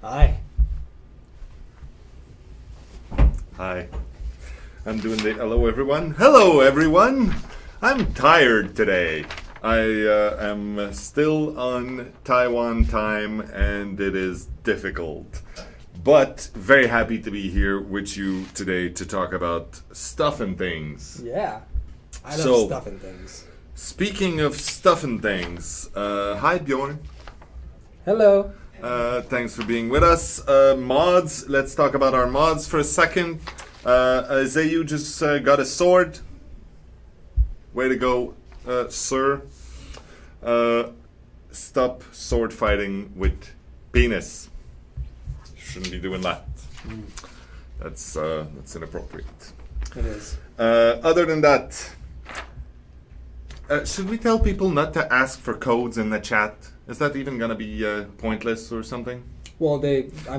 Hi. Hi. I'm doing the hello everyone. Hello everyone! I'm tired today. I am still on Taiwan time and it is difficult. But very happy to be here with you today to talk about stuff and things. Yeah. I love stuff and things. Speaking of stuff and things, hi Bjorn. Hello. Thanks for being with us. Mods, let's talk about our mods for a second. Zayu just got a sword. Way to go, sir. Stop sword fighting with penis. Shouldn't be doing that. That's inappropriate. It is. Other than that, should we tell people not to ask for codes in the chat? Is that even gonna be pointless or something? Well,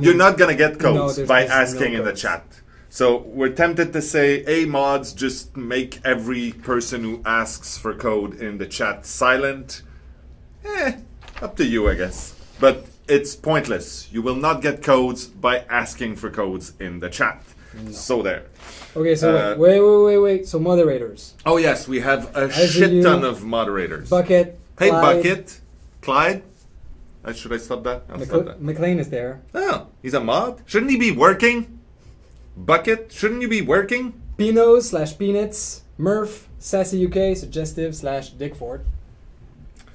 you're not gonna get codes by asking no in the codes. chat. So we're tempted to say, hey mods, just make every person who asks for code in the chat silent. Up to you, I guess. But it's pointless. You will not get codes by asking for codes in the chat. No. So there. Okay, so wait. So moderators. Oh yes, we have a shit ton of moderators. Bucket. Hey Clyde. Bucket. Clyde. Should I stop that? I'll stop that. McLean is there. Oh, he's a mod? Shouldn't he be working? Bucket, shouldn't you be working? Pino/Peanuts. Murph. Sassy UK. Suggestive/Dickford.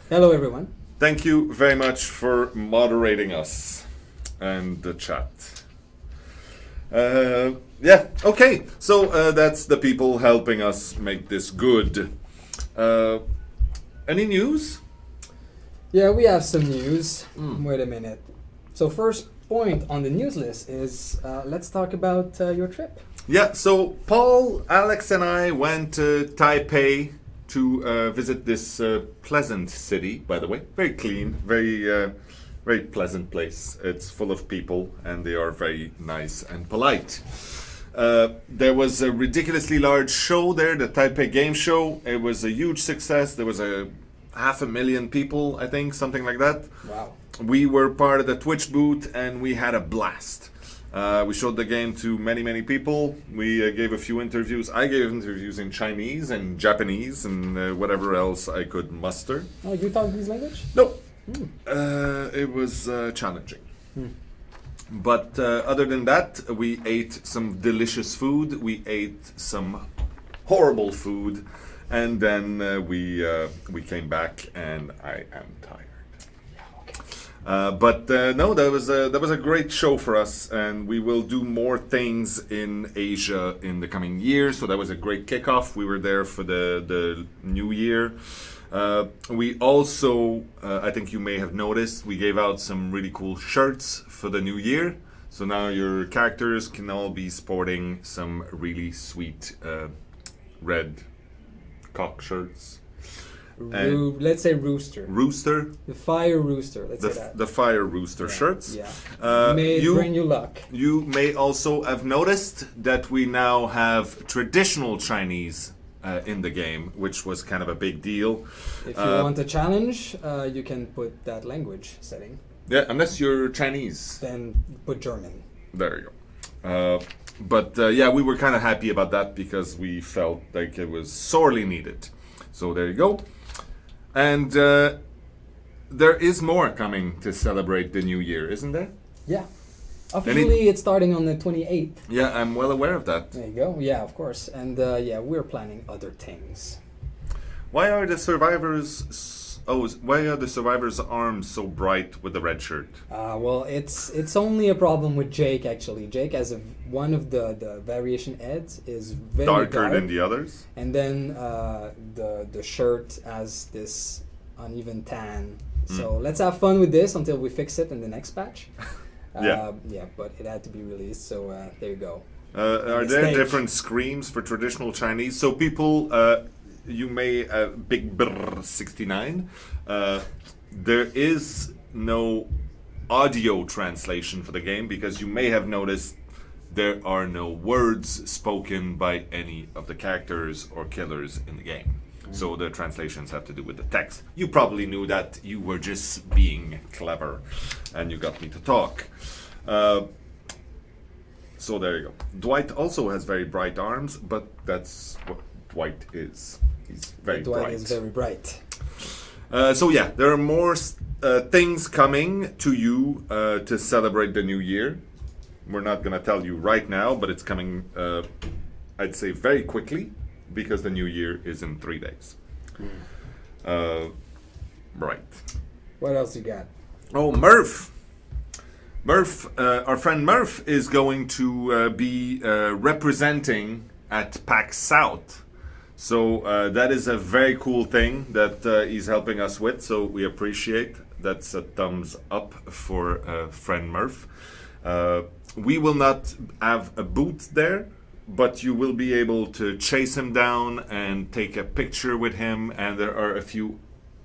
Hello everyone. Thank you very much for moderating us and the chat. Yeah, okay. So that's the people helping us make this good. Any news? Yeah, we have some news. Wait a minute. So first point on the news list is let's talk about your trip. Yeah, so Paul, Alex and I went to Taipei to visit this pleasant city, by the way. Very clean, very pleasant place. It's full of people and they are very nice and polite. There was a ridiculously large show there, the Taipei Game Show. It was a huge success. There was a 500,000 people, I think, something like that. Wow. We were part of the Twitch booth and we had a blast. We showed the game to many people. We gave a few interviews. I gave interviews in Chinese and Japanese and whatever else I could muster. Oh, you talk this language? No. It was challenging. But other than that, we ate some delicious food. We ate some horrible food. And then we came back and I am tired. But no, that was a great show for us, and we will do more things in Asia in the coming year. So that was a great kickoff. We were there for the new year. We also, I think you may have noticed, we gave out some really cool shirts for the new year. So now your characters can all be sporting some really sweet red cock shirts. Let's say rooster. Rooster. The fire rooster. Let's say that. The fire rooster shirts. Yeah. May it bring you luck. You may also have noticed that we now have traditional Chinese in the game, which was kind of a big deal. If you want a challenge, you can put that language setting. Yeah, unless you're Chinese. Then put German. There you go. But yeah, we were kind of happy about that because we felt like it was sorely needed. So there you go. And there is more coming to celebrate the new year, isn't there? Yeah. Officially, it's starting on the 28th. Yeah, I'm well aware of that. There you go. Yeah, of course. And yeah, we're planning other things. Why are the survivors? Why are the survivors' arms so bright with the red shirt? Well, it's only a problem with Jake actually. Jake has one of the variation heads is very darker than the others, and then the shirt has this uneven tan. So let's have fun with this until we fix it in the next patch. Yeah, but it had to be released. So there you go. Are there different screams for traditional Chinese? So people. You may, Big Brr 69, there is no audio translation for the game because you may have noticed there are no words spoken by any of the characters or killers in the game. So the translations have to do with the text. You probably knew that. You were just being clever and you got me to talk. So there you go. Dwight also has very bright arms, but that's what Dwight is. He's very Dwight bright. is very bright. So yeah, there are more things coming to you to celebrate the new year. We're not gonna tell you right now, but it's coming, I'd say, very quickly, because the new year is in 3 days. Right. What else you got? Oh, Murph. Murph, our friend Murph is going to be representing at PAX South. So that is a very cool thing that he's helping us with, so we appreciate. That's a thumbs up for friend Murph. We will not have a booth there, but you will be able to chase him down and take a picture with him, and there are a few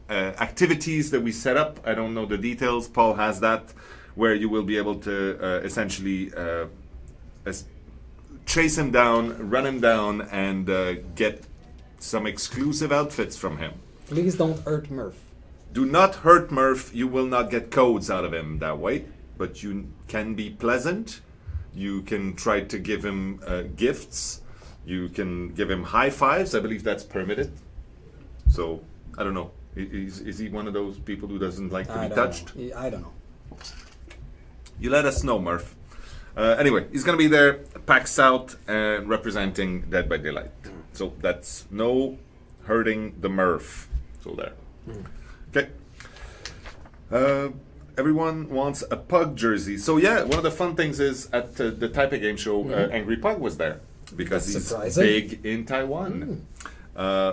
activities that we set up. I don't know the details, Paul has that, where you will be able to essentially chase him down, run him down, and get some exclusive outfits from him. Please don't hurt Murph. Do not hurt Murph. You will not get codes out of him that way, but you can be pleasant. You can try to give him gifts. You can give him high fives. I believe that's permitted. So, I don't know. Is he one of those people who doesn't like to be touched? I don't know. You let us know, Murph. Anyway, he's going to be there, PAX South, representing Dead by Daylight. So that's no hurting the Murph. So there. Okay. Everyone wants a Pug jersey. So yeah, one of the fun things is at the Taipei Game Show, Angry Pug was there. Because That's he's surprising. big in Taiwan.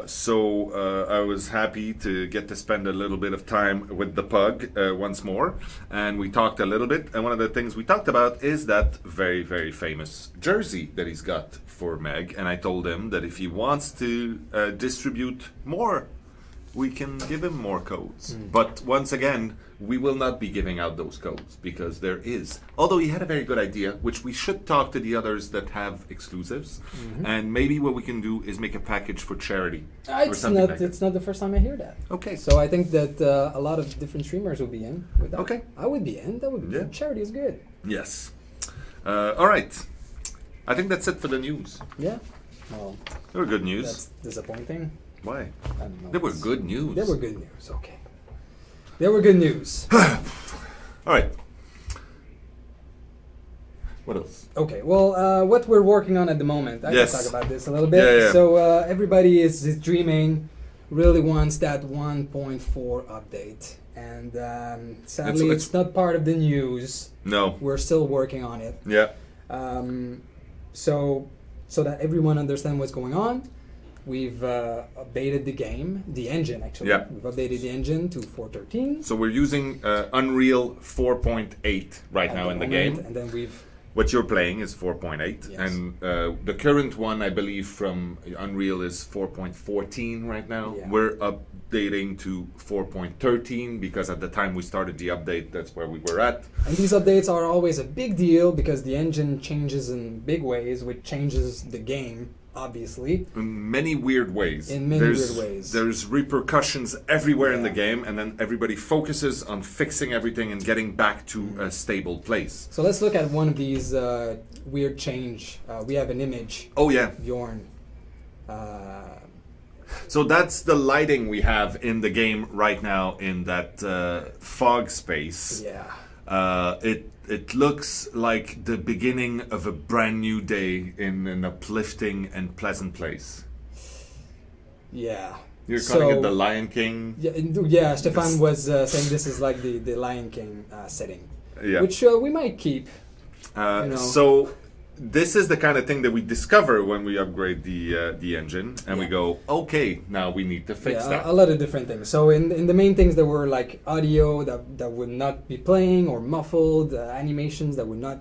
So I was happy to get to spend a little bit of time with the Pug once more, and we talked a little bit, and one of the things we talked about is that very, very famous jersey that he's got for Meg, and I told him that if he wants to distribute more, we can give him more codes. But once again, we will not be giving out those codes, because there is, although he had a very good idea, which we should talk to the others that have exclusives, and maybe what we can do is make a package for charity. It's not the first time I hear that. Okay. So I think that a lot of different streamers will be in with that. Okay. I would be in. That would be Yeah. Charity is good. Yes. All right. I think that's it for the news. Yeah. Well, They were good news. that's disappointing. Why? I don't know. They were good news. They were good news. Okay. They were good news. All right. What else? Okay, well, what we're working on at the moment, I Yes. can talk about this a little bit. Yeah, yeah. So everybody is dreaming, really wants that 1.4 update. And sadly, It's- it's not part of the news. No. We're still working on it. Yeah. So that everyone understands what's going on, we've updated the game, the engine actually. Yeah. We've updated the engine to 4.13. So we're using Unreal 4.8 right at now in the moment, game. And then we've What you're playing is 4.8, Yes. and the current one, I believe, from Unreal is 4.14 right now. Yeah. We're updating to 4.13 because at the time we started the update, that's where we were at. And these updates are always a big deal because the engine changes in big ways, which changes the game, obviously. In many weird ways. In many weird ways. There's repercussions everywhere in the Yeah. game, and then everybody focuses on fixing everything and getting back to a stable place. So let's look at one of these weird change. We have an image, Oh yeah. Bjorn. So that's the lighting we have in the game right now in that fog space. Yeah. It looks like the beginning of a brand new day in an uplifting and pleasant place. Yeah. You're calling it the Lion King? Yeah, Stefan was saying this is like the Lion King setting. Yeah. Which we might keep. So this is the kind of thing that we discover when we upgrade the engine, and we go, okay, now we need to fix that. A lot of different things. So in the main things there were like audio that would not be playing or muffled, animations that would not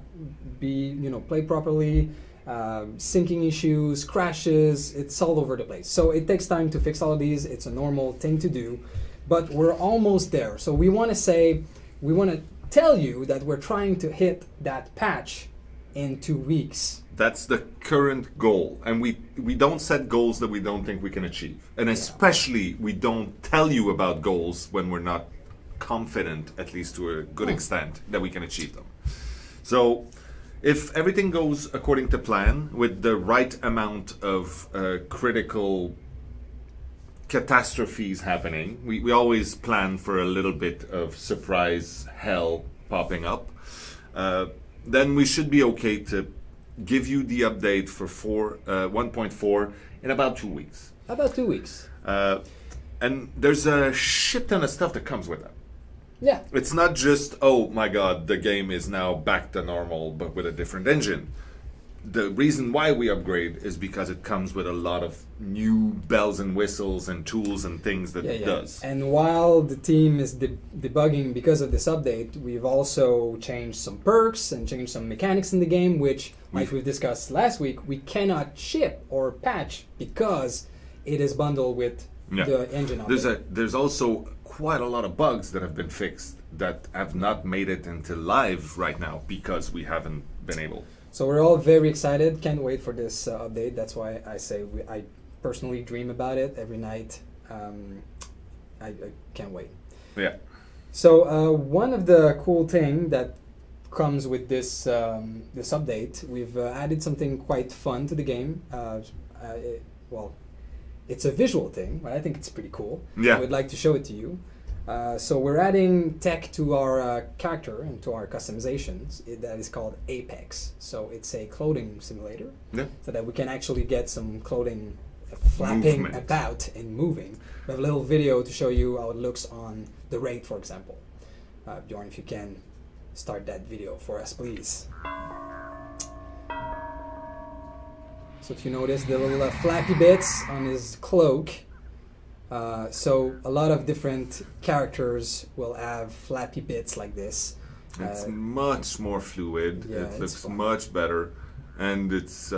be played properly, syncing issues, crashes. It's all over the place. So it takes time to fix all of these. It's a normal thing to do, but we're almost there. So we want to tell you that we're trying to hit that patch in 2 weeks. That's the current goal, and we don't set goals that we don't think we can achieve, and especially we don't tell you about goals when we're not confident, at least to a good extent, that we can achieve them. So if everything goes according to plan, with the right amount of critical catastrophes happening, we always plan for a little bit of surprise hell popping up, then we should be okay to give you the update for 1.4 in about 2 weeks. About 2 weeks. And there's a shit ton of stuff that comes with that. Yeah. It's not just, oh my god, the game is now back to normal but with a different engine. The reason why we upgrade is because it comes with a lot of new bells and whistles and tools and things that it does. And while the team is debugging because of this update, we've also changed some perks and changed some mechanics in the game, which, like we've discussed last week, we cannot ship or patch because it is bundled with the engine update. There's also quite a lot of bugs that have been fixed that have not made it into live right now because we haven't been able. So we're all very excited. Can't wait for this update. That's why I say I personally dream about it every night. I can't wait. Yeah. So one of the cool thing that comes with this this update, we've added something quite fun to the game. Well, it's a visual thing, but I think it's pretty cool. Yeah. I would like to show it to you. So we're adding tech to our character and to our customizations. That is called Apex. So it's a clothing simulator, so that we can actually get some clothing flapping about and moving. We have a little video to show you how it looks on the raid, for example. Bjorn, if you can start that video for us, please. So if you notice the little flappy bits on his cloak, so a lot of different characters will have flappy bits like this. It's much more fluid. Yeah, it looks much better, and it's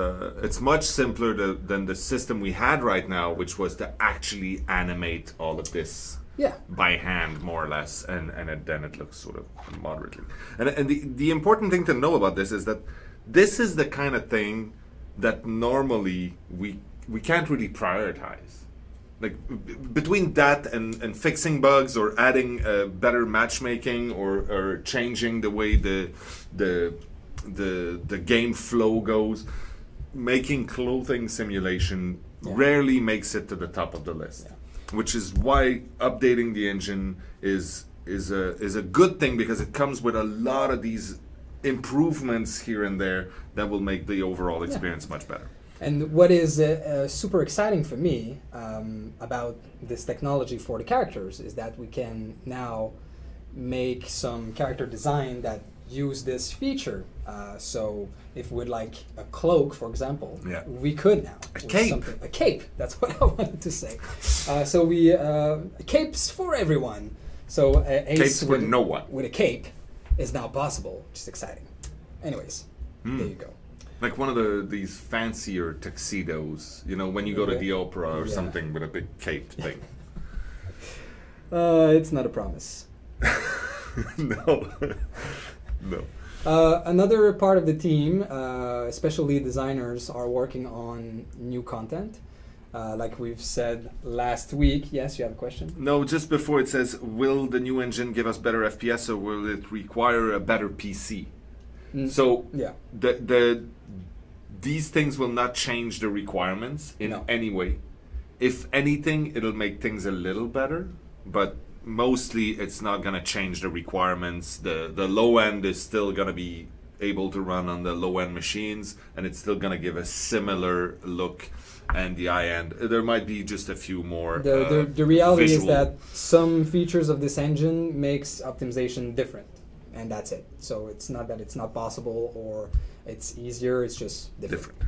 much simpler than the system we had right now, which was to actually animate all of this by hand, more or less, and then it looks sort of moderately. And the important thing to know about this is that this is the kind of thing that normally we can't really prioritize. Like between that and fixing bugs or adding better matchmaking or changing the way the game flow goes, making clothing simulation rarely makes it to the top of the list. Which is why updating the engine is a good thing, because it comes with a lot of these improvements here and there that will make the overall experience much better. And what is super exciting for me about this technology for the characters is that we can now make some character design that use this feature. So if we'd like a cloak, for example, we could now. A cape, that's what I wanted to say. So we, capes for everyone. So capes for no one. With a cape is now possible, which is exciting. Anyways, there you go. Like one of these fancier tuxedos, you know, when you go to the opera or something with a big cape thing. It's not a promise. No. No. Another part of the team, especially designers, are working on new content. Like we've said last week. Yes, you have a question? No, just before it says, will the new engine give us better FPS or will it require a better PC? So these things will not change the requirements in any way. If anything, it'll make things a little better, but mostly it's not going to change the requirements. The low end is still going to be able to run on the low end machines, and it's still going to give a similar look. And the high end, there might be just a few more. The reality is that some features of this engine makes optimization different, and that's it. So it's not that it's not possible or it's easier. It's just different.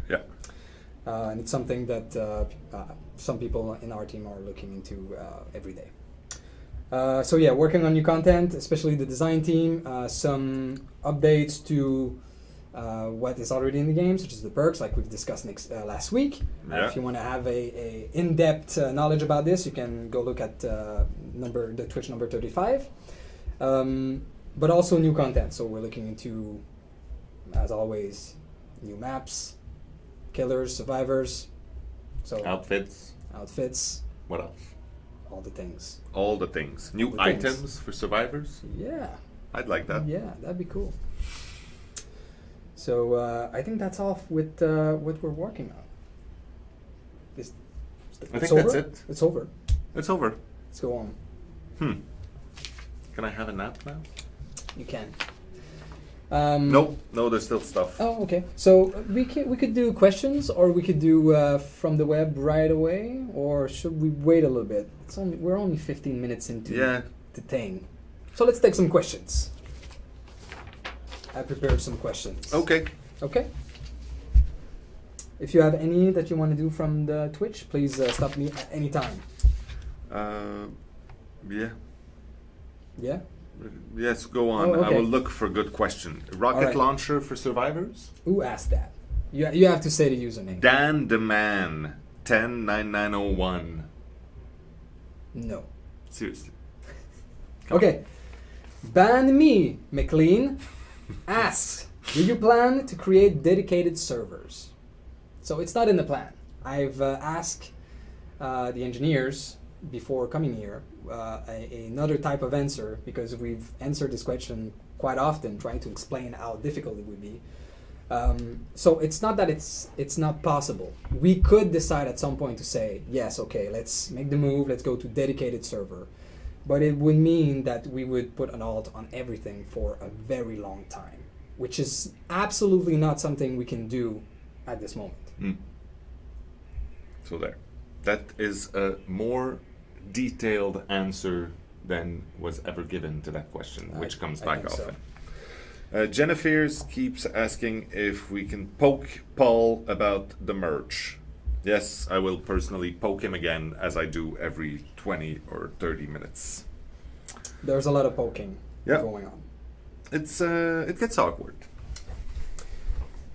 And it's something that some people in our team are looking into every day. So yeah, working on new content, especially the design team. Some updates to what is already in the game, such as the perks, like we've discussed last week. If you want to have a in-depth knowledge about this, you can go look at the Twitch number 35. But also new content. So we're looking into, as always, new maps, killers, survivors. So outfits. What else? All the things. All the things. New items for survivors? Yeah. I'd like that. Yeah, that'd be cool. So I think that's all with what we're working on. I think that's it. It's over. It's over. Let's go on. Can I have a nap now? You can. No, there's still stuff. Oh, okay. So we could do questions, or we could do from the web right away, or should we wait a little bit? We're only 15 minutes into the thing, so let's take some questions. I prepared some questions. Okay. Okay. If you have any that you want to do from the Twitch, please stop me at any time. Yeah. Yeah? Yes, go on. Oh, okay. I will look for a good question. Rocket launcher for survivors? Who asked that? You have to say the username. Dan the Man 109901. No. Seriously. Okay. Ban Me McLean asks, do you plan to create dedicated servers? So it's not in the plan. I've asked the engineers before coming here another type of answer, because we've answered this question quite often, trying to explain how difficult it would be. So it's not that it's not possible. We could decide at some point to say, yes, okay, let's make the move, let's go to dedicated server. But it would mean that we would put an alt on everything for a very long time, which is absolutely not something we can do at this moment. So there. That is a more detailed answer than was ever given to that question, which comes back often. So. Jennifer's keeps asking if we can poke Paul about the merch. Yes, I will personally poke him again, as I do every 20 or 30 minutes. There's a lot of poking going on. It's it gets awkward.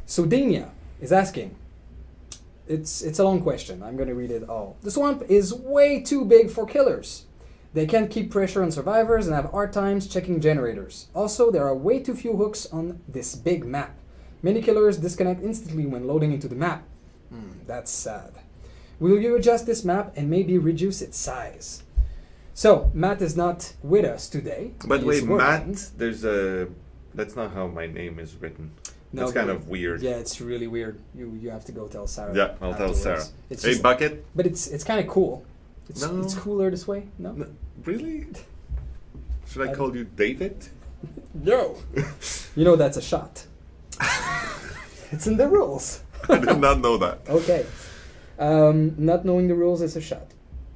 Sudenia is asking, it's a long question, I'm going to read it all. The swamp is way too big for killers. They can't keep pressure on survivors and have hard times checking generators. Also, there are way too few hooks on this big map. Many killers disconnect instantly when loading into the map. That's sad. Will you adjust this map and maybe reduce its size? So, Matt is not with us today. But wait, Matt, there's a... That's not how my name is written. No, that's kind of weird. Yeah, it's really weird. You have to go tell Sarah. Yeah, I'll tell Sarah. It's hey, Bucket. But it's kind of cool. It's cooler this way. No? Really? Should I call you David? No. You know that's a shot. It's in the rules. I did not know that. Okay. Not knowing the rules is a shot.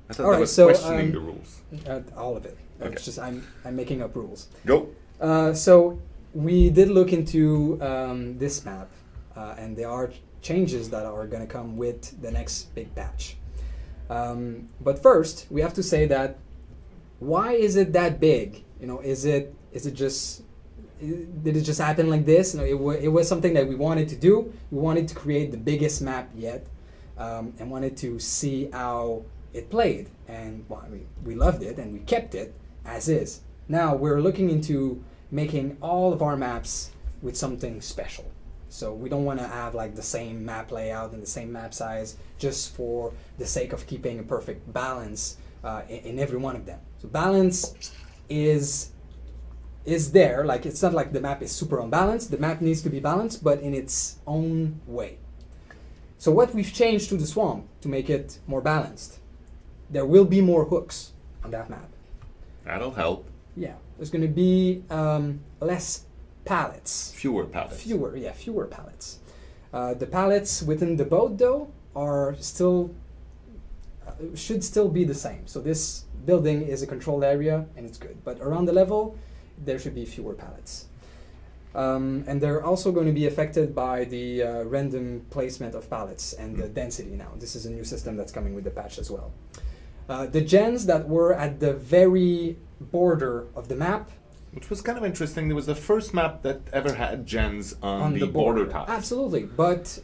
I thought that was questioning the rules. All of it. Okay. It's just I'm making up rules. Go. So we did look into this map, and there are changes that are going to come with the next big patch. But first, we have to say that why is it that big? You know, is it just did it just happen like this? You know, it was something that we wanted to do. We wanted to create the biggest map yet, and wanted to see how it played. And well, I mean, we loved it, and we kept it as is. Now we're looking into making all of our maps with something special. So we don't want to have like the same map layout and the same map size just for the sake of keeping a perfect balance in every one of them. So balance is there. Like, it's not like the map is super unbalanced. The map needs to be balanced, but in its own way. So what we've changed to the swamp to make it more balanced, there will be more hooks on that map. That'll help. Yeah, there's going to be less pallets. Fewer pallets. Fewer pallets. The pallets within the boat, though, are still should still be the same. So this building is a controlled area, and it's good. But around the level, there should be fewer pallets. And they're also going to be affected by the random placement of pallets and the density now. This is a new system that's coming with the patch as well. The gens that were at the very border of the map, which was kind of interesting. There was the first map that ever had gens on the border tiles. Absolutely, but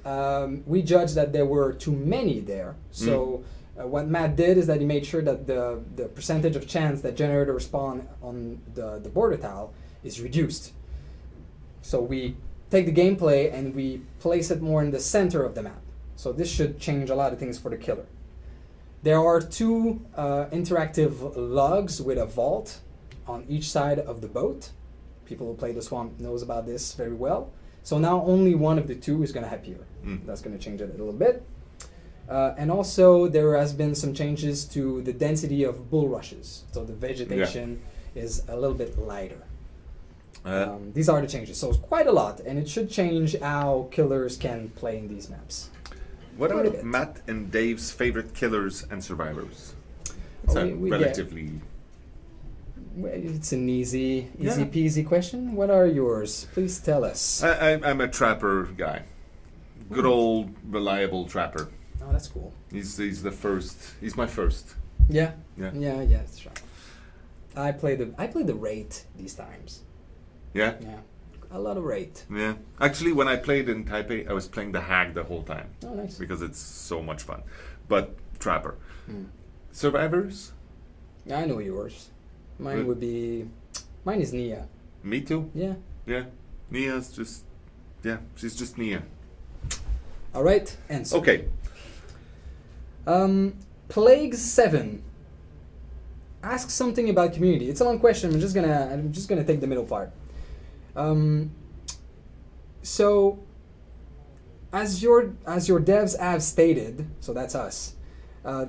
we judged that there were too many there. So what Matt did is that he made sure that the percentage of chance that generator spawn on the border tile is reduced. So we take the gameplay and we place it more in the center of the map. So this should change a lot of things for the killer. There are two interactive logs with a vault on each side of the boat. People who play the swamp knows about this very well. So now only one of the two is going to appear. That's going to change it a little bit. And also there has been some changes to the density of bull rushes. So the vegetation is a little bit lighter. These are the changes. So it's quite a lot, and it should change how killers can play in these maps. What are Matt and Dave's favorite killers and survivors? It's relatively... It's an easy peasy question. What are yours? Please tell us. I'm a trapper guy. Good old reliable trapper. Oh, that's cool. He's the first. He's my first. Yeah. Yeah. That's right. I play the rate these times. Yeah. Yeah. A lot of rate. Yeah. Actually, when I played in Taipei, I was playing the hag the whole time. Oh, nice. Because it's so much fun. But trapper. Survivors? I know yours. Mine would be. Mine is Nia. Me too. Yeah. Yeah. Nia's just. Yeah. She's just Nia. All right. Answer. Okay. Plague 7 asks something about community. It's a long question. I'm just gonna take the middle part. So, as your devs have stated, so that's us.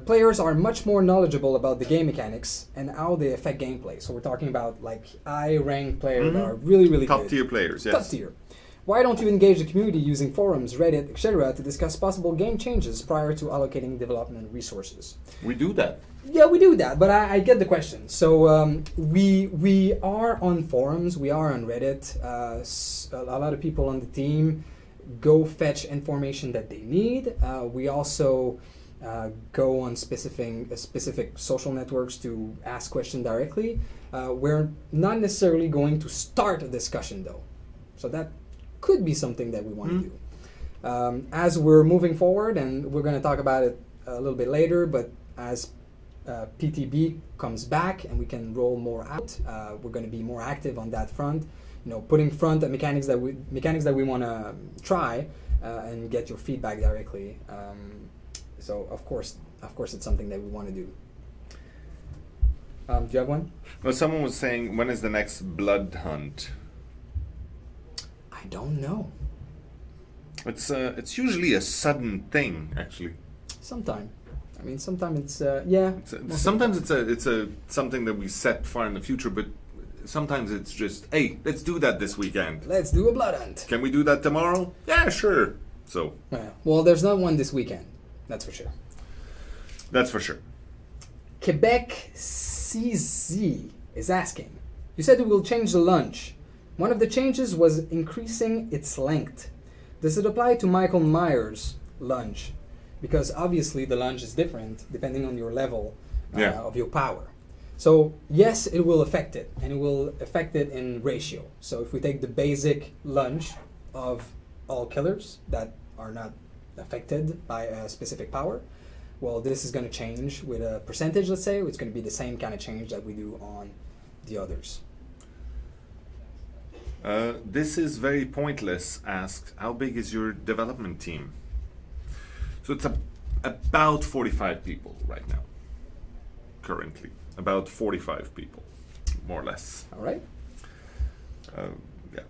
Players are much more knowledgeable about the game mechanics and how they affect gameplay. So we're talking about like high ranked players that are really good. Top tier players. Yes. Top tier. Why don't you engage the community using forums, Reddit, etc. to discuss possible game changes prior to allocating development resources? We do that. Yeah, we do that, but I get the question. So we are on forums, we are on Reddit. A lot of people on the team go fetch information that they need. We also go on specific social networks to ask questions directly. We're not necessarily going to start a discussion though. So that could be something that we want to do. As we're moving forward, and we're going to talk about it a little bit later, but as PTB comes back and we can roll more out, we're going to be more active on that front. You know, putting front the mechanics that we want to try and get your feedback directly. So of course it's something that we want to do. Do you have one? Well, someone was saying, when is the next blood hunt? I don't know. It's usually a sudden thing, actually. Sometimes it's Sometimes it's a something that we set far in the future, but sometimes it's just, hey, let's do that this weekend. Let's do a blood hunt. Can we do that tomorrow? Yeah, sure. So. Well, there's not one this weekend. That's for sure. That's for sure. Quebec CZ is asking. You said it will change the lunge. One of the changes was increasing its length. Does it apply to Michael Myers' lunge? Because obviously the lunge is different depending on your level of your power. So yes, it will affect it, and it will affect it in ratio. So if we take the basic lunge of all killers that are not affected by a specific power, well, this is going to change with a percentage, let's say. It's going to be the same kind of change that we do on the others. This is very pointless. Asked, how big is your development team? So it's about 45 people right now. Currently, about 45 people, more or less. All right. Yeah.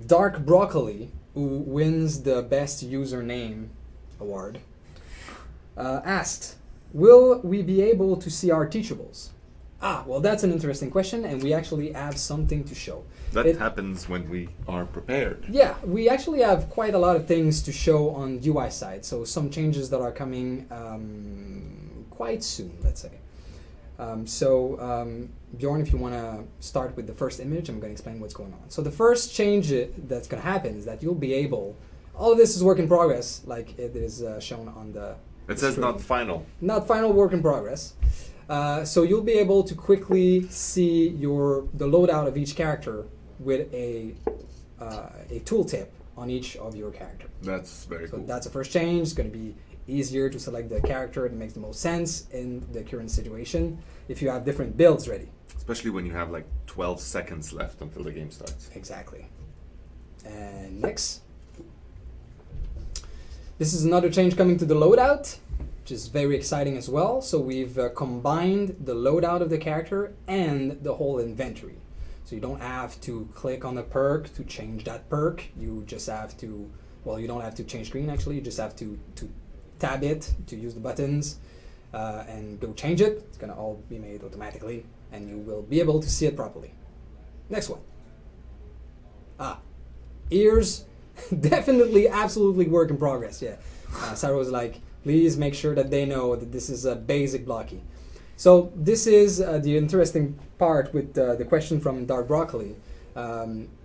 Dark Broccoli, who wins the best username award, asked, "Will we be able to see our teachables?" Well, that's an interesting question, and we actually have something to show. That happens when we are prepared. Yeah, we actually have quite a lot of things to show on UI side. So some changes that are coming quite soon, let's say. Bjorn, if you want to start with the first image, I'm going to explain what's going on. So the first change that's going to happen is that you'll be able, all of this is work in progress, like it is shown on the It says not final. Not final, work in progress. So you'll be able to quickly see the loadout of each character with a tooltip on each of your character. That's very cool. So that's the first change. It's going to be easier to select the character that makes the most sense in the current situation if you have different builds ready. Especially when you have like 12 seconds left until the game starts. Exactly. And next. This is another change coming to the loadout, which is very exciting as well. So we've combined the loadout of the character and the whole inventory. So you don't have to click on a perk to change that perk. You just have to, well, you don't have to change screen actually. You just have to tab it, to use the buttons, and go change it. It's gonna all be made automatically, and you will be able to see it properly. Next one. Ears, definitely, absolutely work in progress. Yeah, Sarah was like, please make sure that they know that this is a basic blocky. So this is the interesting part with the question from Dark Broccoli.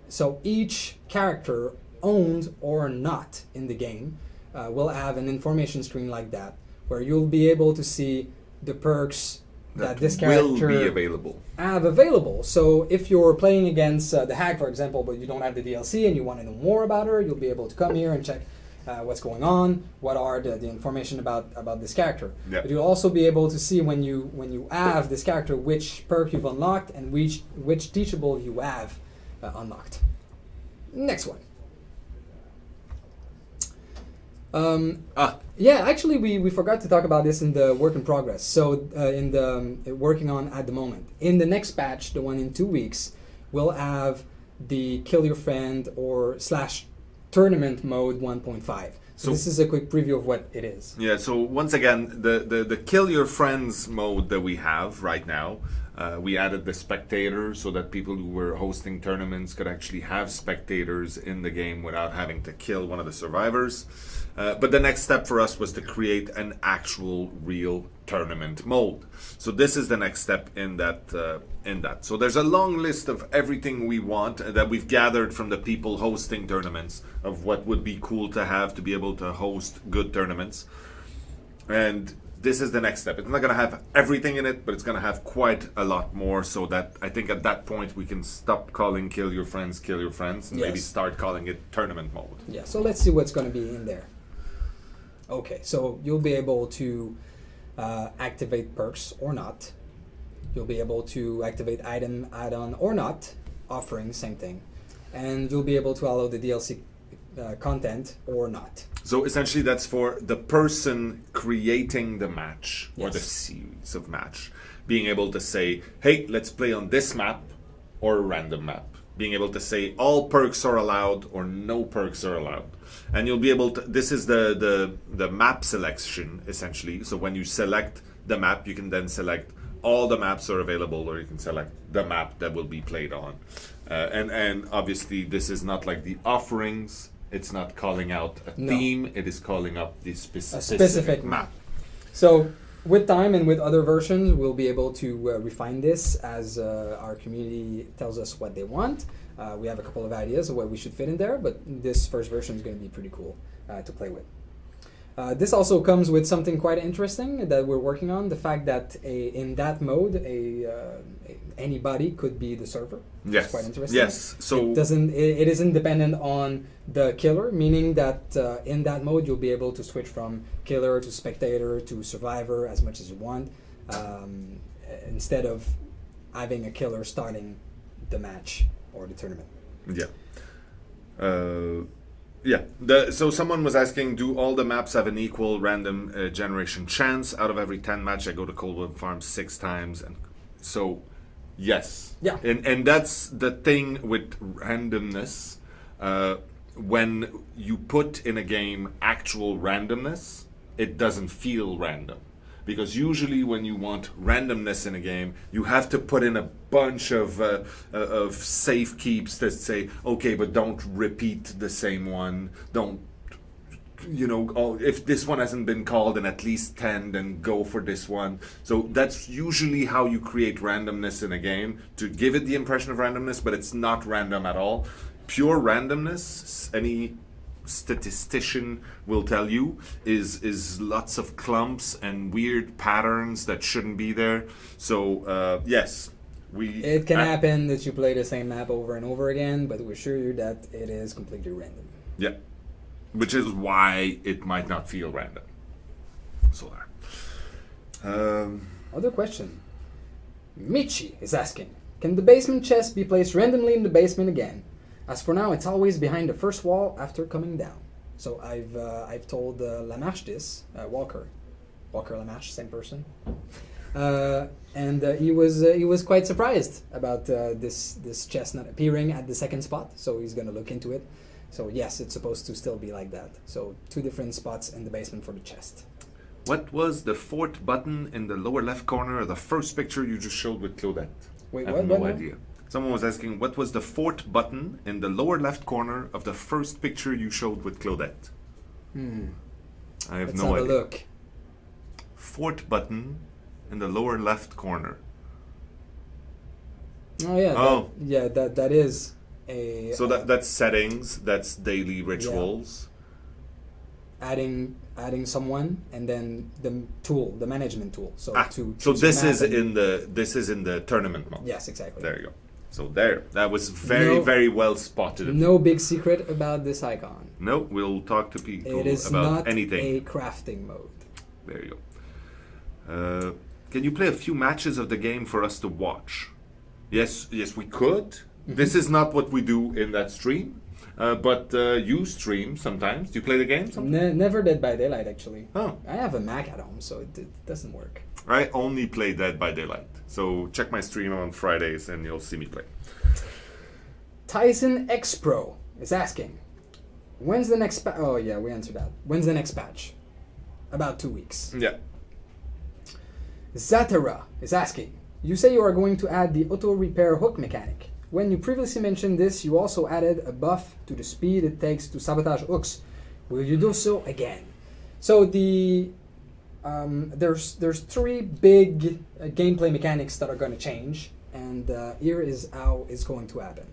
So each character, owned or not in the game, will have an information screen like that, where you'll be able to see the perks that this character will be available. Have available. So if you're playing against the Hag, for example, but you don't have the DLC and you want to know more about her, you'll be able to come here and check what's going on, what are the information about this character. Yep. But you'll also be able to see when you have this character, which perk you've unlocked and which teachable you have unlocked. Next one. Yeah, actually, we forgot to talk about this in the work in progress. So in the working on at the moment. In the next patch, the one in 2 weeks, we'll have the Kill Your Friend or / tournament mode 1.5. So this is a quick preview of what it is. Yeah, so once again, the Kill Your Friends mode that we have right now, we added the spectators so that people who were hosting tournaments could actually have spectators in the game without having to kill one of the survivors. But the next step for us was to create an actual real tournament mode. So this is the next step in that. So there's a long list of everything we want that we've gathered from the people hosting tournaments of what would be cool to have to be able to host good tournaments. And this is the next step. It's not going to have everything in it, but it's going to have quite a lot more, so that I think at that point we can stop calling Kill Your Friends, and maybe start calling it tournament mode. Yeah, so let's see what's going to be in there. Okay, so you'll be able to activate perks or not. You'll be able to activate item, add-on or not, offering, same thing. And you'll be able to allow the DLC content or not. So essentially that's for the person creating the match or Yes. the series of match. Being able to say, hey, let's play on this map or a random map. Being able to say all perks are allowed or no perks are allowed. And you'll be able to, this is the map selection essentially. So when you select the map, you can then select all the maps are available, or you can select the map that will be played on. And obviously this is not like the offerings. It's not calling out a theme. It is calling up the specific map. So with time and with other versions, we'll be able to refine this as our community tells us what they want. We have a couple of ideas of what we should fit in there, but this first version is going to be pretty cool to play with. This also comes with something quite interesting that we're working on, the fact that in that mode, anybody could be the server. Yes. It's quite interesting. Yes. So it isn't dependent on the killer, meaning that in that mode you'll be able to switch from killer to spectator to survivor as much as you want, instead of having a killer starting the match or the tournament. Yeah. Yeah. So someone was asking, do all the maps have an equal random generation chance? Out of every 10 match, I go to Coldwood Farm 6 times, and so yes. Yeah. And that's the thing with randomness. When you put in a game actual randomness, it doesn't feel random. Because usually when you want randomness in a game, you have to put in a bunch of safe keeps that say, okay, but don't repeat the same one. Don't, if this one hasn't been called in at least 10, then go for this one. So that's usually how you create randomness in a game, to give it the impression of randomness, but it's not random at all. Pure randomness, any statistician will tell you, is lots of clumps and weird patterns that shouldn't be there. So yes, it can happen that you play the same map over and over again, but we assure you that it is completely random. Yeah, which is why it might not feel random. So there. Other question. Michi is asking, can the basement chest be placed randomly in the basement again? As for now, it's always behind the first wall after coming down. So I've told Lamarche this, Walker Lamarche, same person. And he was quite surprised about this chest not appearing at the second spot. So he's gonna look into it. So yes, it's supposed to still be like that. So 2 different spots in the basement for the chest. What was the 4th button in the lower left corner of the first picture you just showed with Claudette? Wait, I have no idea. Someone was asking, what was the 4th button in the lower left corner of the first picture you showed with Claudette? I have no idea. Let's have a look. 4th button in the lower left corner. Oh yeah. That is a. So that's settings. That's daily rituals. Yeah. Adding someone and then the tool, the management tool. So this is in the tournament mode. Yes, exactly. There you go. So that was very well spotted. No big secret about this icon. No, we'll talk to people it is about not anything. A crafting mode. There you go. Can you play a few matches of the game for us to watch? Yes, we could. This is not what we do in that stream, but you stream sometimes. Do you play the game sometimes? Never Dead by Daylight, actually. Oh. I have a Mac at home, so it doesn't work. I only play Dead by Daylight. So check my stream on Fridays and you'll see me play. Tyson X Pro is asking, when's the next patch? Oh yeah, we answered that. When's the next patch? About 2 weeks. Yeah. Zatara is asking, you say you are going to add the auto repair hook mechanic. When you previously mentioned this, you also added a buff to the speed it takes to sabotage hooks. Will you do so again? So there's 3 big gameplay mechanics that are going to change, and here is how it's going to happen.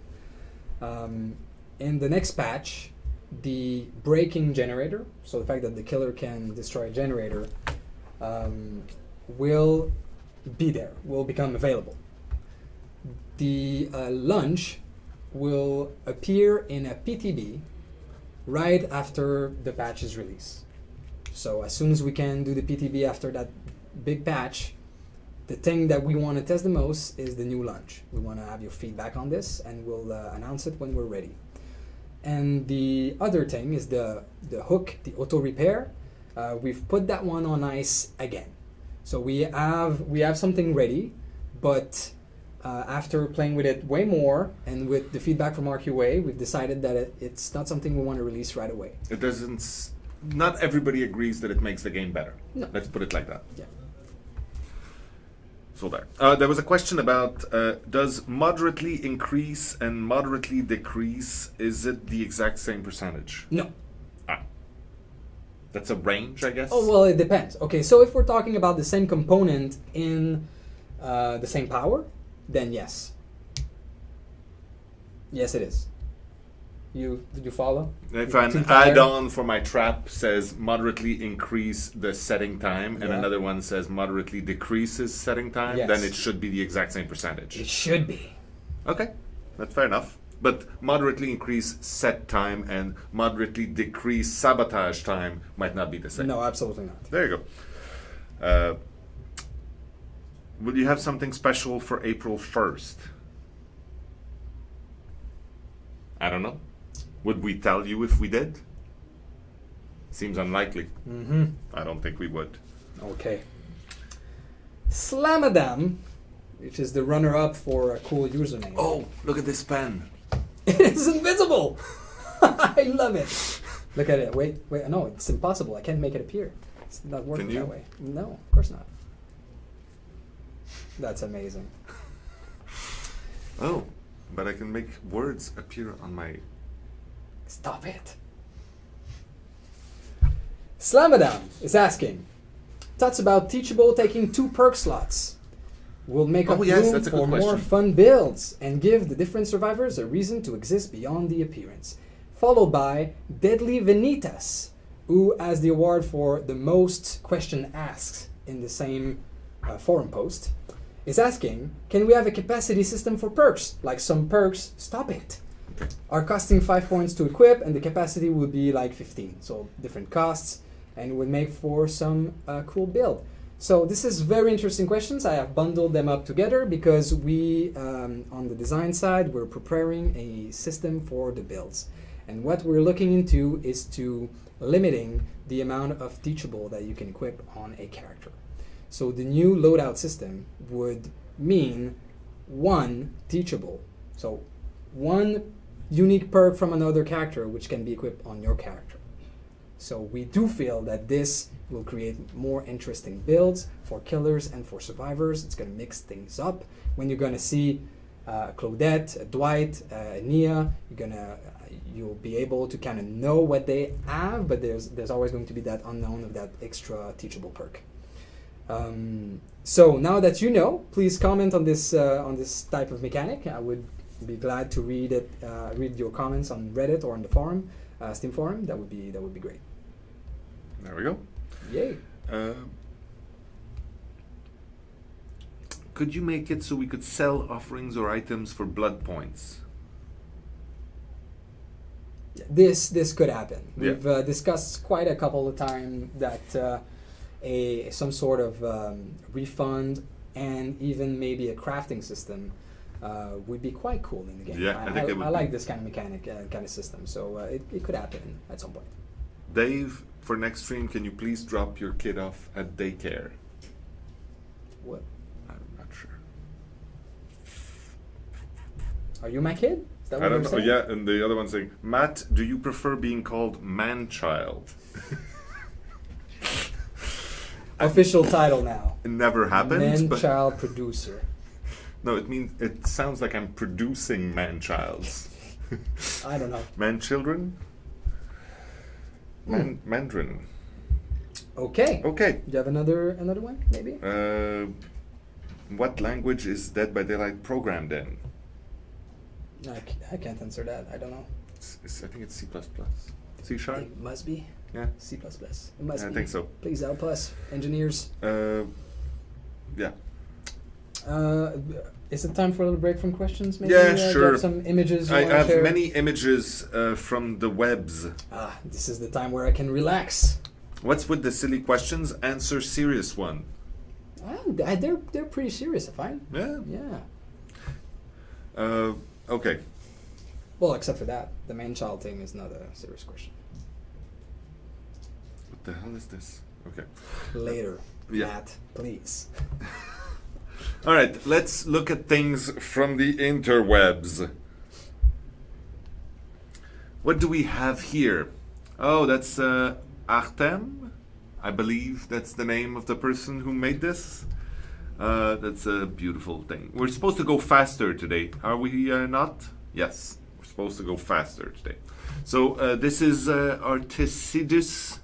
In the next patch, the breaking generator, so the fact that the killer can destroy a generator, will be there, will become available. The lunge will appear in a PTB right after the patch is released. So as soon as we can do the PTB after that big patch, the thing that we want to test the most is the new lunge. We want to have your feedback on this, and we'll announce it when we're ready. And the other thing is the hook, the auto repair. We've put that one on ice again. So we have something ready, but after playing with it way more and with the feedback from RQA, we've decided that it's not something we want to release right away. It doesn't. Not everybody agrees that it makes the game better. No. Let's put it like that. Yeah. So there was a question about does moderately increase and moderately decrease, is it the exact same percentage? No. That's a range, I guess? Oh, well, it depends. Okay, so if we're talking about the same component in the same power, then yes. Yes, it is. Did you follow? If an add-on for my trap says moderately increase the setting time, and another one says moderately decreases setting time, then it should be the exact same percentage. It should be. Okay, that's fair enough. But moderately increase set time and moderately decrease sabotage time might not be the same. No, absolutely not. There you go. Will you have something special for April 1st? I don't know. Would we tell you if we did? Seems unlikely. I don't think we would. Okay. Slamadam, which is the runner-up for a cool username. Oh, look at this pen. It is invisible! I love it. Look at it. Wait. No, it's impossible. I can't make it appear. It's not working that way. No, of course not. That's amazing. Oh, but I can make words appear on my... Stop it. Slamadam is asking, thoughts about Teachable taking 2 perk slots will make up room for more fun builds and give the different survivors a reason to exist beyond the appearance. Followed by Deadly Vanitas, who has the award for the most question asked in the same forum post, is asking, can we have a capacity system for perks? Like some perks, stop it, are costing 5 points to equip, and the capacity would be like 15. So different costs, and it would make for some cool build. So this is very interesting questions. I have bundled them up together because we, on the design side, we're preparing a system for the builds. And what we're looking into is to limiting the amount of Teachable that you can equip on a character. So the new loadout system would mean one teachable. So one unique perk from another character which can be equipped on your character. So we do feel that this will create more interesting builds for killers and for survivors. It's going to mix things up. When you're going to see Claudette, Dwight, Nia, you'll be able to kind of know what they have, but there's always going to be that unknown of that extra teachable perk. So now that you know, please comment on this type of mechanic. I would be glad to read your comments on Reddit or on the forum, Steam forum. That would be great. There we go. Yay. Could you make it so we could sell offerings or items for blood points? This could happen. We've discussed quite a couple of times that some sort of refund and even maybe a crafting system would be quite cool in the game. Yeah, I like this kind of mechanic, kind of system. So it could happen at some point. Dave, for next stream, can you please drop your kid off at daycare? What? I'm not sure. Are you my kid? Is that what I don't you're know. saying? Yeah, and the other one saying, Matt, do you prefer being called man-child? Official title now. It never happens. Man-child producer. No, it sounds like I'm producing man-childs. I don't know. Man-children? Mandarin. Okay. Okay. Do you have another one, maybe? What language is Dead by Daylight programmed in? I can't answer that. I don't know. I think it's C++. C Sharp? It must be. Yeah. C++. It must be. I think so. Please help us, engineers. Yeah. Is it time for a little break from questions? Maybe? Yeah, Do you sure. have some images you I want to have share? many images from the webs. This is the time where I can relax. What's with the silly questions? Answer serious one. They're pretty serious, I find. Yeah. Yeah. Okay. Well, except for that, the man-child thing is not a serious question. What the hell is this? Okay. Later, Yeah. Matt, please. All right, let's look at things from the interwebs. What do we have here? Oh, that's Artem. I believe that's the name of the person who made this. That's a beautiful thing. We're supposed to go faster today. Are we not? Yes, we're supposed to go faster today. So this is Articidus.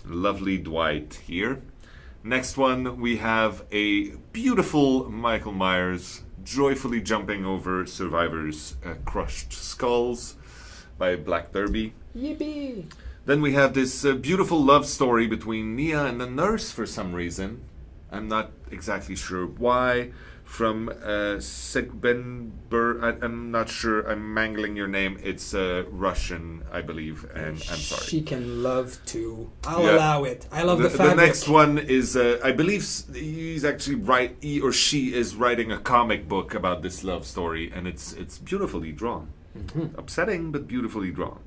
Lovely Dwight here. Next one, we have a beautiful Michael Myers joyfully jumping over survivors' crushed skulls by Black Derby. Yippee! Then we have this beautiful love story between Nia and the nurse for some reason. I'm not exactly sure why. From Segbenber, I'm not sure, I'm mangling your name. It's Russian, I believe, and I'm sorry. She can love too. I'll allow it. I love the fabric. The next one is, I believe he's actually he or she is writing a comic book about this love story, and it's beautifully drawn. Mm-hmm. Upsetting, but beautifully drawn.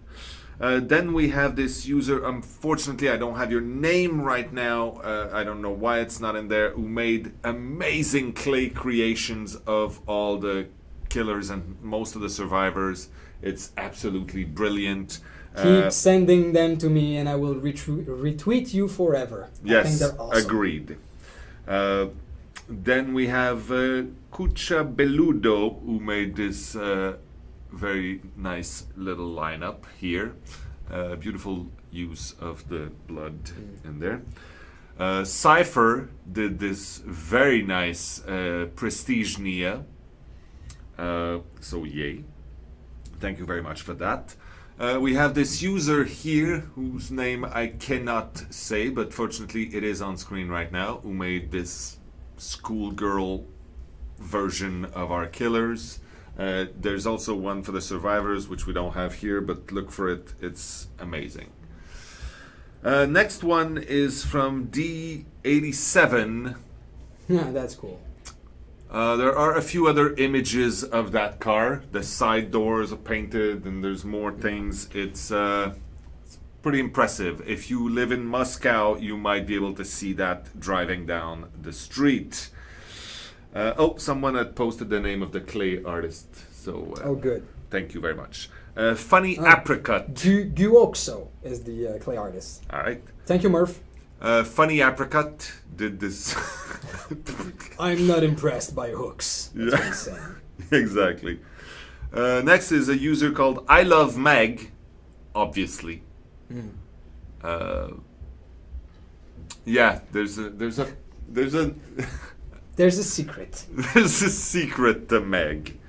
Then we have this user, unfortunately I don't have your name right now, I don't know why it's not in there, who made amazing clay creations of all the killers and most of the survivors. It's absolutely brilliant. Keep sending them to me and I will retweet you forever. Yes, I think they're awesome. agreed. Then we have Kucha Beludo, who made this very nice little lineup here. Beautiful use of the blood in there. Cypher did this very nice Prestige Nia. So yay. Thank you very much for that. We have this user here whose name I cannot say, but fortunately it is on screen right now, who made this schoolgirl version of our killers. There's also one for the survivors, which we don't have here, but look for it. It's amazing. Next one is from D87. Yeah, that's cool. There are a few other images of that car. The side doors are painted, and there's more things. It's pretty impressive. If you live in Moscow, you might be able to see that driving down the street. Oh, someone had posted the name of the clay artist. So Oh, good. thank you very much. Funny Apricot. Guoxo is the clay artist. All right. Thank you, Murph. Funny Apricot did this. I'm not impressed by hooks. That's what I'm saying. Exactly. Next is a user called I Love Meg, obviously. Yeah, there's a There's a secret. there's a secret to Meg.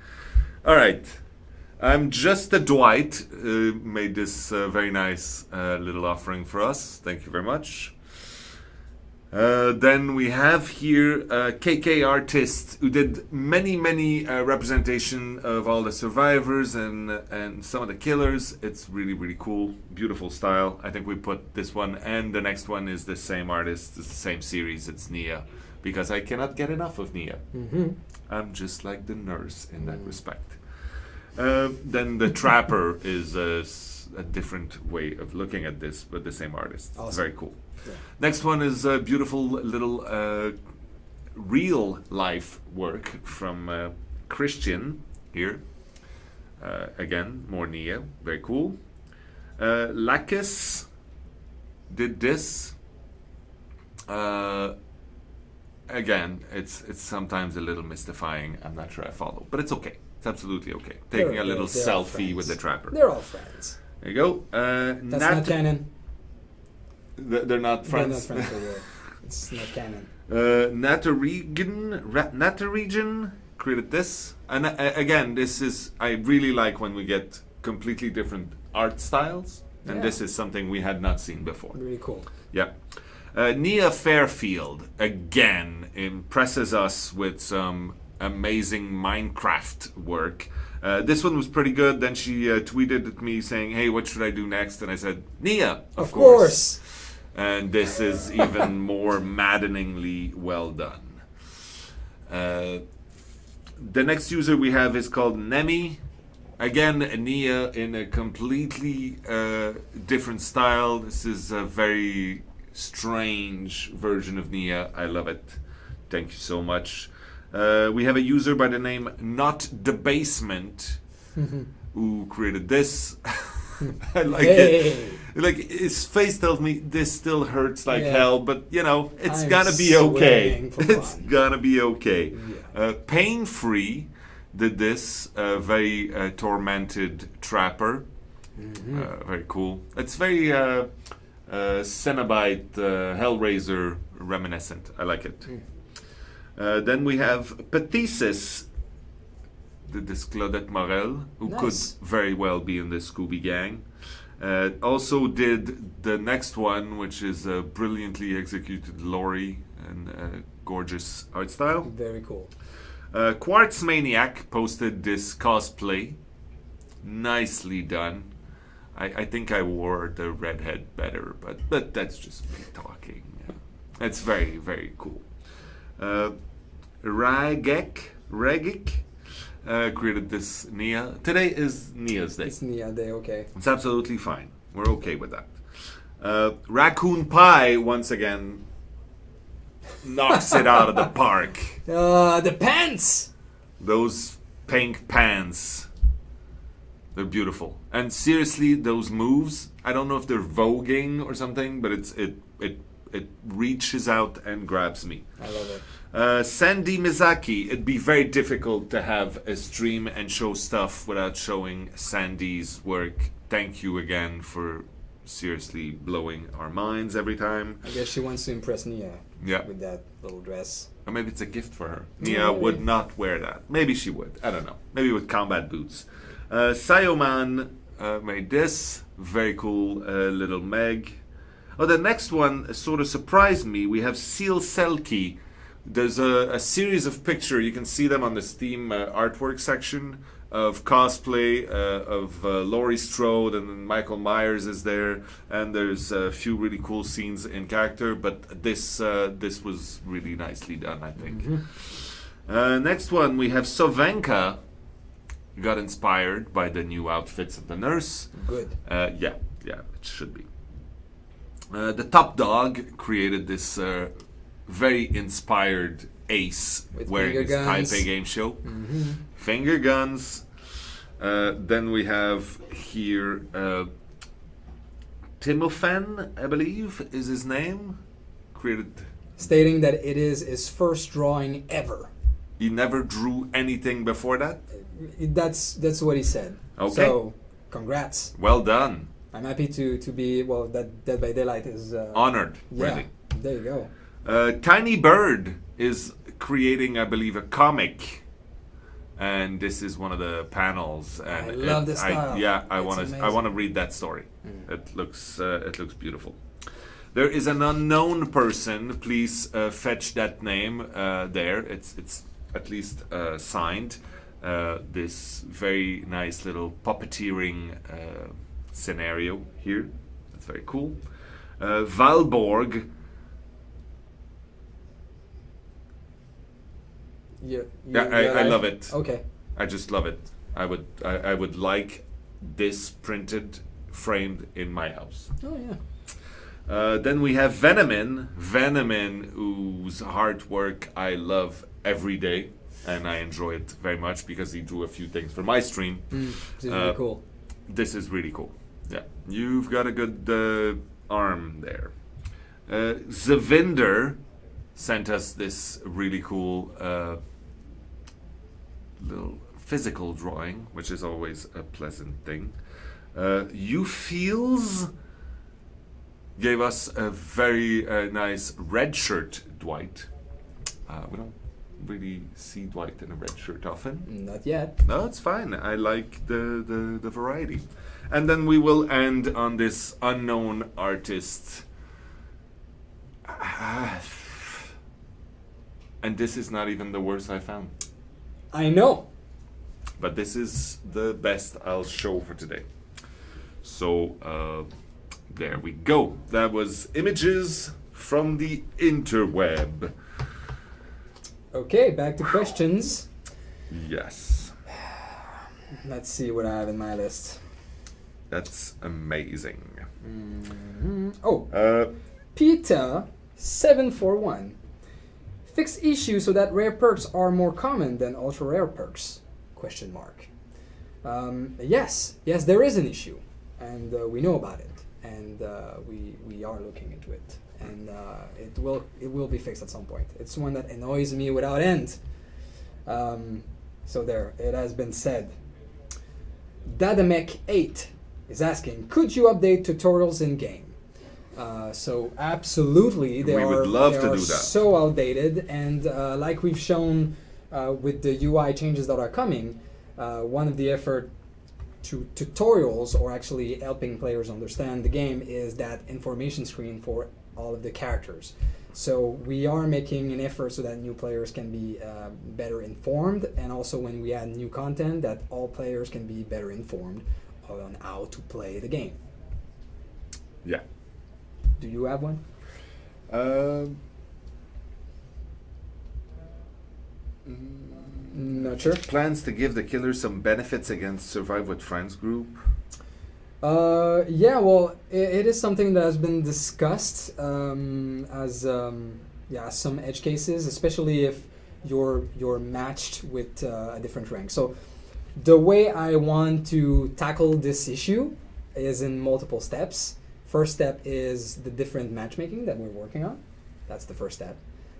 All right. I'm just a Dwight. Made this very nice little offering for us. Thank you very much. Then we have here a KK artist who did many representation of all the survivors and some of the killers. It's really cool, beautiful style. I think we put this one and the next one is the same artist, it's the same series. It's Nia, because I cannot get enough of Nia. I'm just like the nurse in that respect. Then the Trapper is a different way of looking at this, but the same artist. Awesome. It's very cool. Yeah. Next one is a beautiful little real life work from Christian here. Again, more Nia, very cool. Lakis did this. Again, it's sometimes a little mystifying. I'm not sure I follow, but it's okay. It's absolutely okay. Taking a little selfie with the Trapper. They're all friends. There you go. That's not canon. They're not friends. They're not friends. It's not canon. Natterregion created this. And again, this is, I really like when we get completely different art styles. And this is something we had not seen before. Really cool. Yeah. Nia Fairfield, again, impresses us with some amazing Minecraft work. This one was pretty good. Then she tweeted at me saying, hey, what should I do next? And I said, Nia, of course. And this is even more maddeningly well done. The next user we have is called Nemi. Again, Nia in a completely different style. This is a very strange version of Nia. I love it. Thank you so much. We have a user by the name Not Debasement who created this. I like it. Like, his face tells me this still hurts like hell, but you know, it's gonna be okay. It's gonna be okay. Yeah. Pain Free did this very tormented Trapper. Very cool. It's very Cenobite Hellraiser reminiscent. I like it. Then we have Pathesis, this Claudette Morel, who could very well be in the Scooby Gang. Also did the next one, which is a brilliantly executed Lori and gorgeous art style. Very cool. Quartz Maniac posted this cosplay. Nicely done. I think I wore the redhead better, but that's just me talking. It's very cool. Ragek created this Nia. Today is Nia's day. It's Nia Day, okay. It's absolutely fine. We're okay with that. Raccoon Pie, once again, knocks it out of the park. The pants! Those pink pants. They're beautiful. And seriously, those moves, I don't know if they're voguing or something, but it reaches out and grabs me. I love it. Sandy Mizaki, it'd be very difficult to have a stream and show stuff without showing Sandy's work. Thank you again for seriously blowing our minds every time. I guess she wants to impress Nia with that little dress. Or maybe it's a gift for her. Nia would not wear that. Maybe she would. I don't know. Maybe with combat boots. Sayoman made this. Very cool little Meg. Oh, the next one sort of surprised me. We have Seal Selkie. There's a series of pictures. You can see them on the Steam artwork section of cosplay of Laurie Strode, and then Michael Myers is there. And there's a few really cool scenes in character. But this was really nicely done, I think. Next one, we have Sovenka. Got inspired by the new outfits of the nurse. Good. Yeah, it should be. The top dog created this very inspired ace with wearing his Taipei game show. Finger guns. Then we have here Timofan, I believe, is his name. Created. Stating that it is his first drawing ever. He never drew anything before that? That's what he said. Okay. So, congrats. Well done. I'm happy to be, well, that Dead by Daylight is... honored, yeah, really. There you go. Tiny Bird is creating, I believe, a comic. And this is one of the panels. And I love the style. I want to read that story. It looks beautiful. There is an unknown person. Please fetch that name there. It's at least signed. This very nice little puppeteering scenario here. That's very cool. Valborg. I love it. Okay. I just love it. I would like this printed, framed in my house. Oh yeah. Then we have Venomin, whose artwork I love every day, and I enjoy it very much because he drew a few things for my stream. This is really cool. This is really cool. Yeah, you've got a good arm there. Zavinder sent us this really cool little physical drawing, which is always a pleasant thing. You Feels gave us a very nice red shirt Dwight. We don't really see Dwight in a red shirt often. Not yet. No, it's fine. I like the variety. And then we will end on this unknown artist. And this is not even the worst I found. I know. But this is the best I'll show for today. So, there we go. That was images from the interweb. Okay, back to questions. Yes. Let's see what I have in my list. That's amazing. Oh, Peter741. Fix issue so that rare perks are more common than ultra rare perks? Question mark. Yes, there is an issue, and we know about it, and we are looking into it, and it will be fixed at some point. It's one that annoys me without end. So there, it has been said. Dadamek8 is asking, could you update tutorials in game? So absolutely, they would love to do that. So outdated, and like we've shown with the UI changes that are coming, one of the effort to tutorials, or actually helping players understand the game, is that information screen for all of the characters. So we are making an effort so that new players can be better informed, and also when we add new content, that all players can be better informed on how to play the game. Yeah. Do you have one? Not sure. Plans to give the killer some benefits against Survive with Friends group? Yeah, well, it is something that has been discussed as some edge cases, especially if you're matched with a different rank. So the way I want to tackle this issue is in multiple steps. First step is the different matchmaking that we're working on. That's the first step.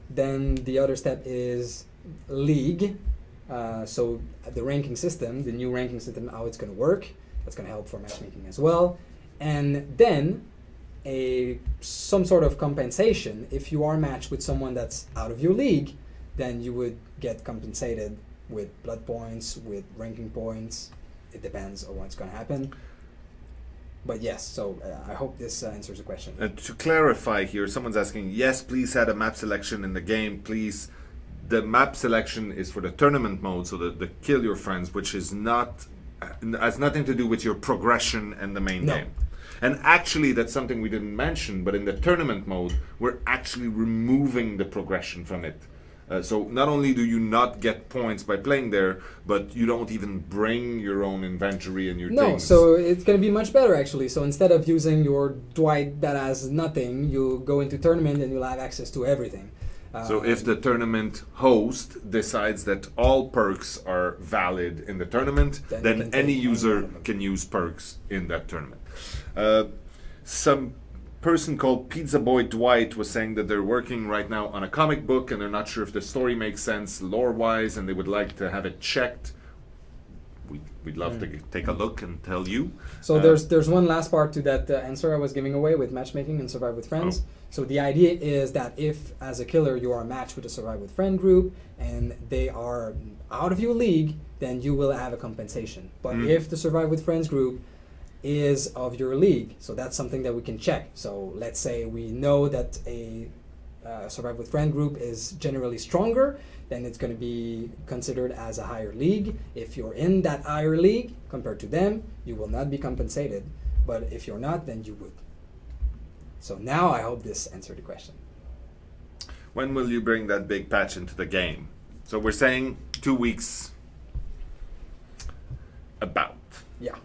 Then the other step is league. So the ranking system, the new ranking system, how it's going to work. That's going to help for matchmaking as well. And then some sort of compensation. If you are matched with someone that's out of your league, then you would get compensated with blood points, with ranking points. It depends on what's going to happen. But yes, so I hope this answers the question. To clarify here, someone's asking, yes, please add a map selection in the game, please. The map selection is for the tournament mode, so the kill your friends, which is has nothing to do with your progression and the main game. And actually, that's something we didn't mention, but in the tournament mode, we're actually removing the progression from it. So not only do you not get points by playing there, but you don't even bring your own inventory and your No, things. so it's going to be much better actually. So instead of using your Dwight that has nothing, you'll go into tournament and you'll have access to everything. So if the tournament host decides that all perks are valid in the tournament, then any user can use perks in that tournament. Some person called Pizza Boy Dwight was saying that they're working right now on a comic book and they're not sure if the story makes sense lore-wise and they would like to have it checked. We'd love to take a look and tell you. So there's one last part to that answer I was giving away with matchmaking and Survive with Friends. Oh. So the idea is that if, as a killer, you are matched with a Survive with Friend group and they are out of your league, then you will have a compensation. But if the Survive with Friends group is of your league, so that's something that we can check. So let's say we know that a Survive with Friend group is generally stronger, then it's going to be considered as a higher league. If you're in that higher league compared to them, you will not be compensated. But if you're not, then you would. So now I hope this answered the question. When will you bring that big patch into the game? So we're saying 2 weeks. About. Yeah.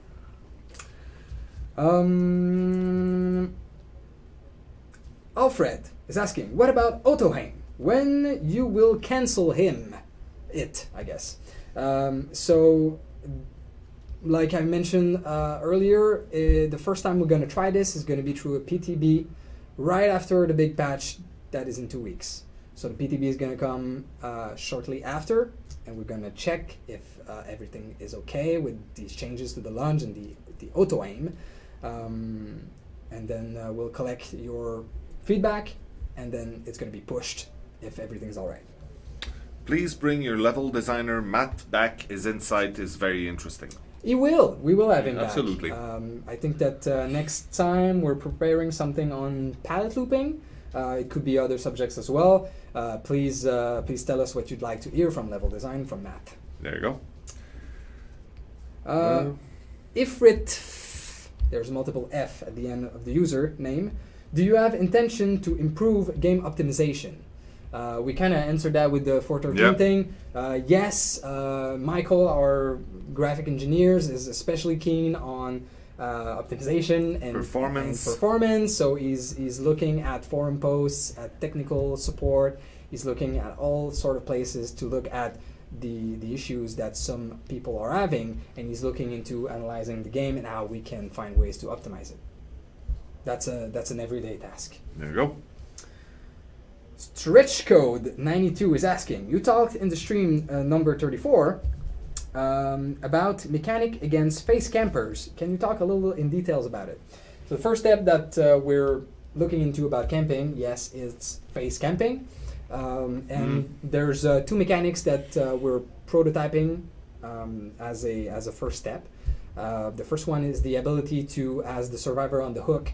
Alfred is asking, what about Otoheim? When you will cancel him? I guess. So, like I mentioned earlier, the first time we're going to try this is going to be through a PTB right after the big patch that is in 2 weeks. So the PTB is going to come shortly after, and we're going to check if everything is okay with these changes to the lunge and the auto aim. And then we'll collect your feedback, and then it's going to be pushed if everything's all right. Please bring your level designer Matt back. His insight is very interesting. He will. We will have him Absolutely. back. I think that next time we're preparing something on palette looping. It could be other subjects as well. Please tell us what you'd like to hear from level design from Matt. There you go. Ifrit, there's multiple F at the end of the user name. Do you have intention to improve game optimization? We kind of answered that with the 413 thing. Yes, Michael, our graphic engineers, is especially keen on optimization and performance. So he's looking at forum posts, at technical support. He's looking at all sort of places to look at the issues that some people are having, and he's looking into analyzing the game and how we can find ways to optimize it. That's an everyday task. There you go. Stretch Code 92 is asking, you talked in the stream number 34 about mechanic against face campers. Can you talk a little in details about it? So the first step that we're looking into about camping, yes, it's face camping. And there's two mechanics that we're prototyping as a first step. The first one is the ability to, as the survivor on the hook,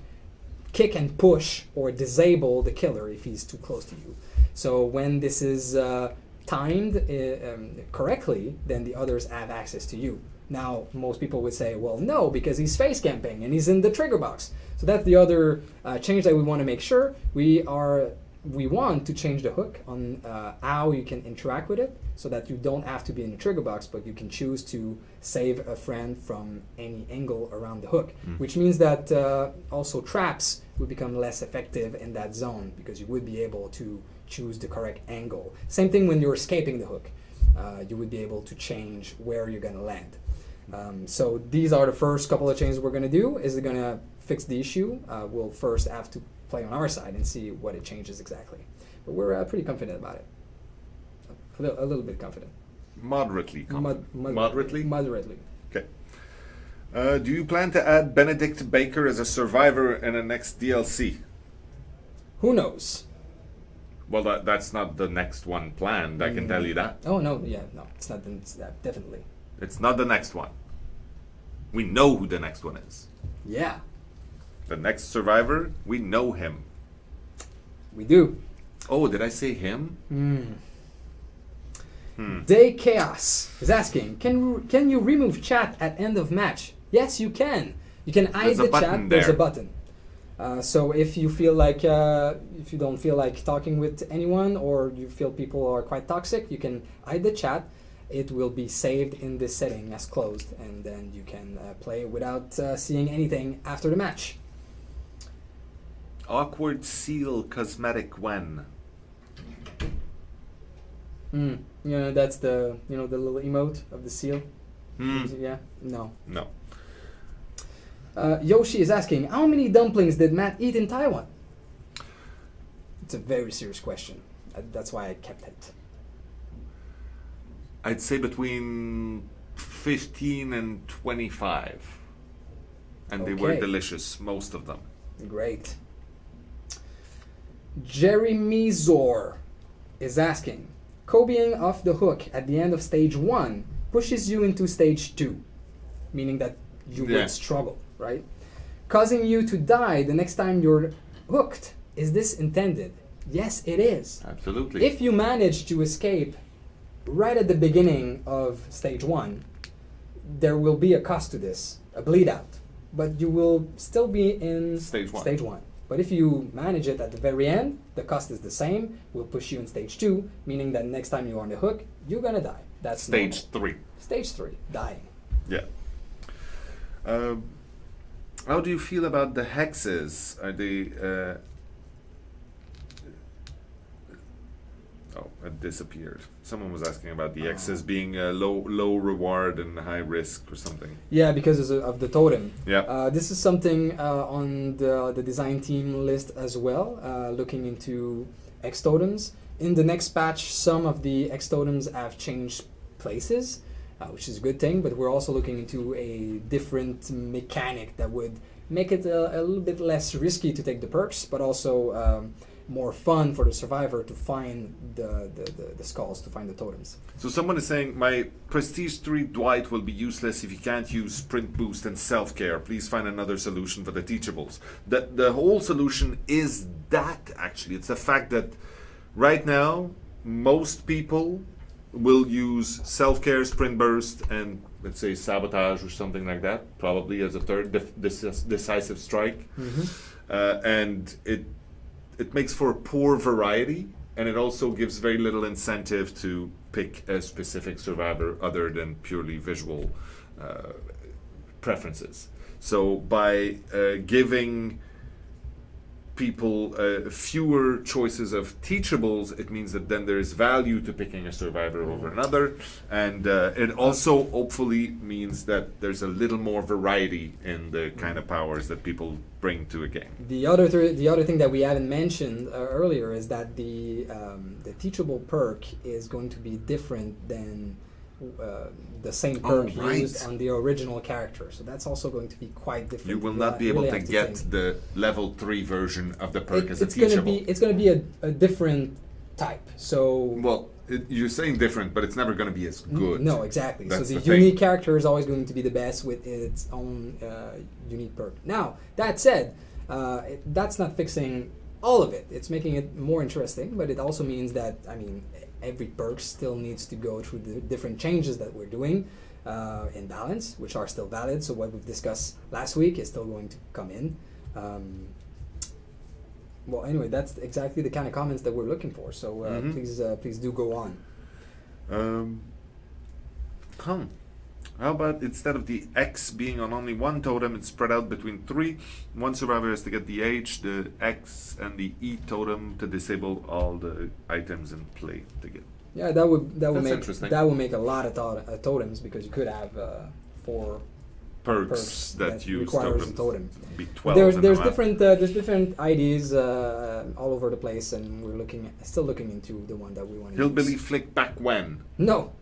kick and push or disable the killer if he's too close to you. So when this is timed correctly, then the others have access to you. Now, most people would say, well, no, because he's face camping and he's in the trigger box. So that's the other change that we want to make sure. We want to change the hook on how you can interact with it so that you don't have to be in the trigger box, but you can choose to save a friend from any angle around the hook, which means that also traps would become less effective in that zone because you would be able to choose the correct angle. Same thing when you're escaping the hook. You would be able to change where you're going to land. So these are the first couple of changes we're going to do. Is it going to fix the issue? We'll first have to play on our side and see what it changes exactly. But we're pretty confident about it. A little bit confident. Moderately confident. Moderately? Moderately. Okay. Do you plan to add Benedict Baker as a survivor in the next DLC? Who knows? Well, that's not the next one planned, I can tell you that. Oh, no, yeah, no, it's not definitely. It's not the next one. We know who the next one is. Yeah. The next survivor, we know him. We do. Oh, did I say him? Day Chaos is asking, can you remove chat at end of match? Yes, you can. You can hide the chat. There's a button. So if you feel like if you don't feel like talking with anyone, or you feel people are quite toxic, you can hide the chat. It will be saved in this setting as closed, and then you can play without seeing anything after the match. Awkward seal cosmetic when? Yeah, that's the the little emote of the seal. Yeah, no. No. Yoshi is asking, how many dumplings did Matt eat in Taiwan? It's a very serious question. That's why I kept it. I'd say between 15 and 25. And they were delicious, most of them. Great. Jeremy Zor is asking, Kobeing off the hook at the end of stage 1 pushes you into stage 2, meaning that you would struggle, right? Causing you to die the next time you're hooked. Is this intended? Yes, it is. Absolutely. If you manage to escape right at the beginning of stage 1, there will be a cost to this, a bleed out. But you will still be in stage 1. But if you manage it at the very end, the cost is the same, will push you in stage 2, meaning that next time you're on the hook, you're gonna die. That's stage 3. Stage 3, dying. Yeah. How do you feel about the hexes? Are they... oh, it disappeared. Someone was asking about the hexes being low reward and high risk or something. Yeah, because of the totem. Yeah. This is something on the design team list as well, looking into X totems. In the next patch, some of the X totems have changed places, which is a good thing, but we're also looking into a different mechanic that would make it a little bit less risky to take the perks, but also more fun for the survivor to find the skulls, to find the totems. So someone is saying, my Prestige 3 Dwight will be useless if you can't use Sprint Boost and Self-Care. Please find another solution for the teachables. The whole solution is that, actually. It's the fact that right now, most people will use Self-Care, Sprint Burst, and let's say Sabotage or something like that, probably as a third decisive strike. And it makes for a poor variety, and it also gives very little incentive to pick a specific survivor other than purely visual preferences. So by giving people fewer choices of teachables, it means that then there is value to picking a survivor over another, and it also hopefully means that there's a little more variety in the kind of powers that people bring to a game. The other thing that we haven't mentioned earlier is that the teachable perk is going to be different than the same perk used on the original character, so that's also going to be quite different. You will not be able really to get the level 3 version of the perk as a it's teachable. It's going to be a different type. So well, you're saying different, but it's never going to be as good. No, exactly. That's so the thing. unique character is always going to be the best with its own unique perk. Now, that said, that's not fixing all of it. It's making it more interesting, but it also means that, I mean, every perk still needs to go through the different changes that we're doing in balance, which are still valid. So what we've discussed last week is still going to come in. Well, anyway, that's exactly the kind of comments that we're looking for. So please do go on. How about instead of the X being on only one totem, it's spread out between 3. One survivor has to get the H, the X, and the E totem to disable all the items in play together. Yeah, that will make a lot of totems, because you could have 4 perks that use requires totems. a totem. Be 12 There's different ideas all over the place, and we're still looking into the one that we want to use. Hillbilly flick back when? No.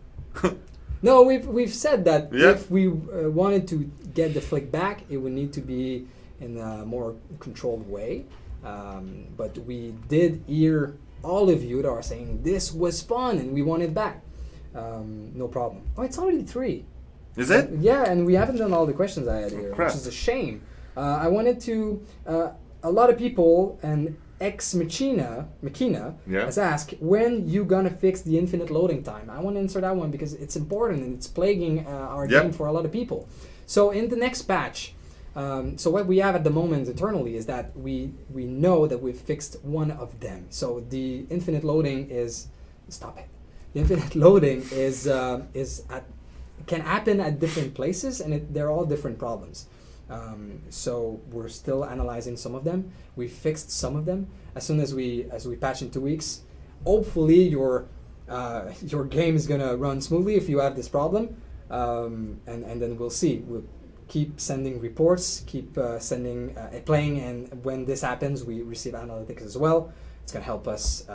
No, we've said that Yeah. if we wanted to get the flick back, it would need to be in a more controlled way. But we did hear all of you that are saying this was fun and we want it back. No problem. Oh, it's already 3. Is it? Yeah, and we haven't done all the questions I had here, crap. which is a shame. I wanted to. A lot of people, and Ex Machina has asked, when you gonna fix the infinite loading time? I want to answer that one because it's important and it's plaguing our game for a lot of people. So in the next patch, So what we have at the moment internally is that we know that we've fixed one of them. So the infinite loading is stop it. The infinite loading can happen at different places, and they're all different problems. So we're still analyzing some of them. We fixed some of them. As soon as we patch in 2 weeks, hopefully your game is gonna run smoothly if you have this problem, and then we'll see. We'll keep sending reports, keep playing, and when this happens, we receive analytics as well. It's gonna help us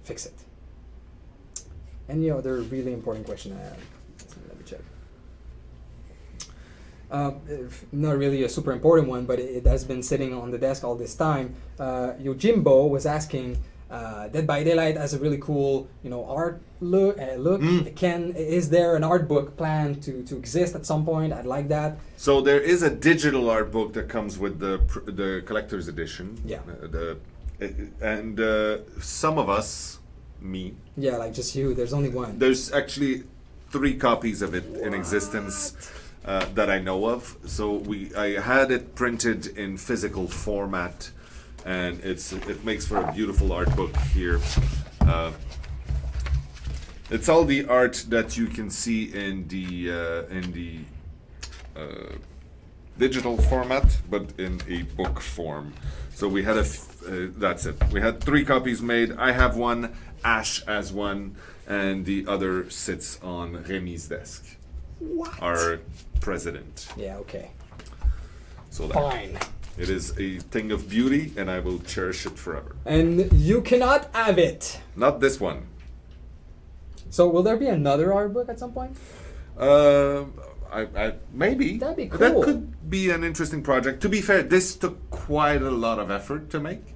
fix it. Any other really important question I have? Let me check. Not really a super important one, but it has been sitting on the desk all this time. Yojimbo was asking, Dead by Daylight has a really cool, art look. Is there an art book planned to exist at some point? I'd like that. So there is a digital art book that comes with the collector's edition. Yeah. And some of us, me. Yeah, like just you. There's only one. There's actually 3 copies of it in existence. That I know of. So I had it printed in physical format, and it makes for a beautiful art book here. It's all the art that you can see in the digital format, but in a book form. So we had that's it. We had 3 copies made. I have one. Ash has one, and the other sits on Rémi's desk. What? Our president. Yeah, okay. So fine. It is a thing of beauty, and I will cherish it forever. And you cannot have it. Not this one. So will there be another art book at some point? Maybe. That'd be cool. That could be an interesting project. To be fair, this took quite a lot of effort to make.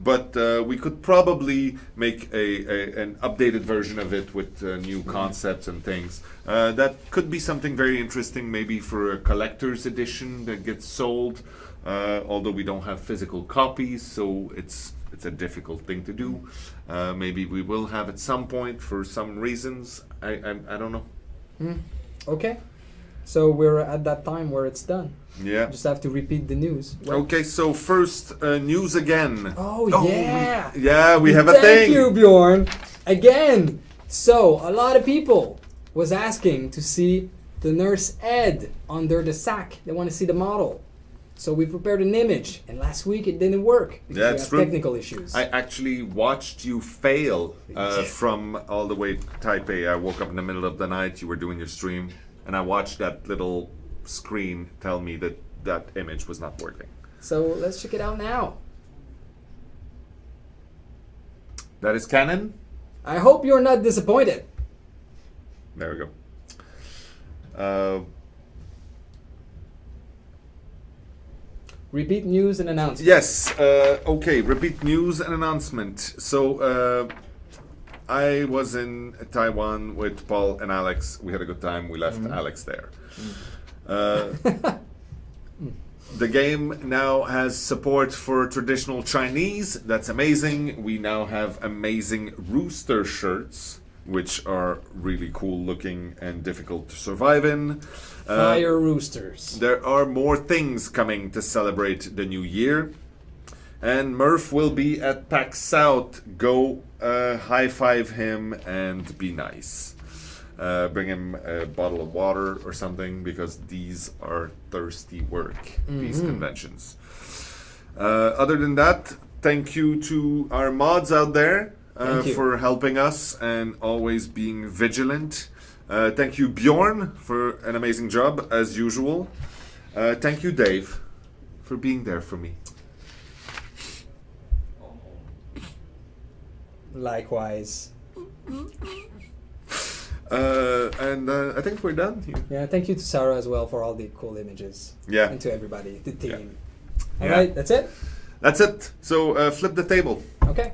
But we could probably make an updated version of it with new concepts and things. That could be something very interesting, maybe for a collector's edition that gets sold. Although we don't have physical copies, so it's a difficult thing to do. Maybe we will have at some point for some reasons. I don't know. Okay. So we're at that time where it's done. Yeah. Just have to repeat the news. Right? Okay, so first news again. Oh yeah. We have a thing. Thank you, Bjorn. Again. So a lot of people was asking to see the nurse Ed under the sack. They want to see the model. So we prepared an image, and last week it didn't work because we have technical issues. I actually watched you fail from all the way to Taipei. I woke up in the middle of the night. You were doing your stream, and I watched that little screen tell me that image was not working. So let's check it out now. That is canon. I hope you're not disappointed. There we go. Repeat news and announcement. Yes. Okay. Repeat news and announcement. So I was in Taiwan with Paul and Alex. We had a good time. We left Alex there. The game now has support for traditional Chinese. That's amazing. We now have amazing rooster shirts, which are really cool looking and difficult to survive in. Fire roosters. There are more things coming to celebrate the new year. And Murph will be at PAX South. Go high five him and be nice. Bring him a bottle of water or something, because these are thirsty work, these conventions. Other than that, thank you to our mods out there for helping us and always being vigilant. Thank you, Bjorn, for an amazing job, as usual. Thank you, Dave, for being there for me. Likewise. And I think we're done here. Yeah, thank you to Sarah as well for all the cool images. Yeah. And to everybody, the team. Yeah. All right, that's it? That's it. So flip the table. Okay.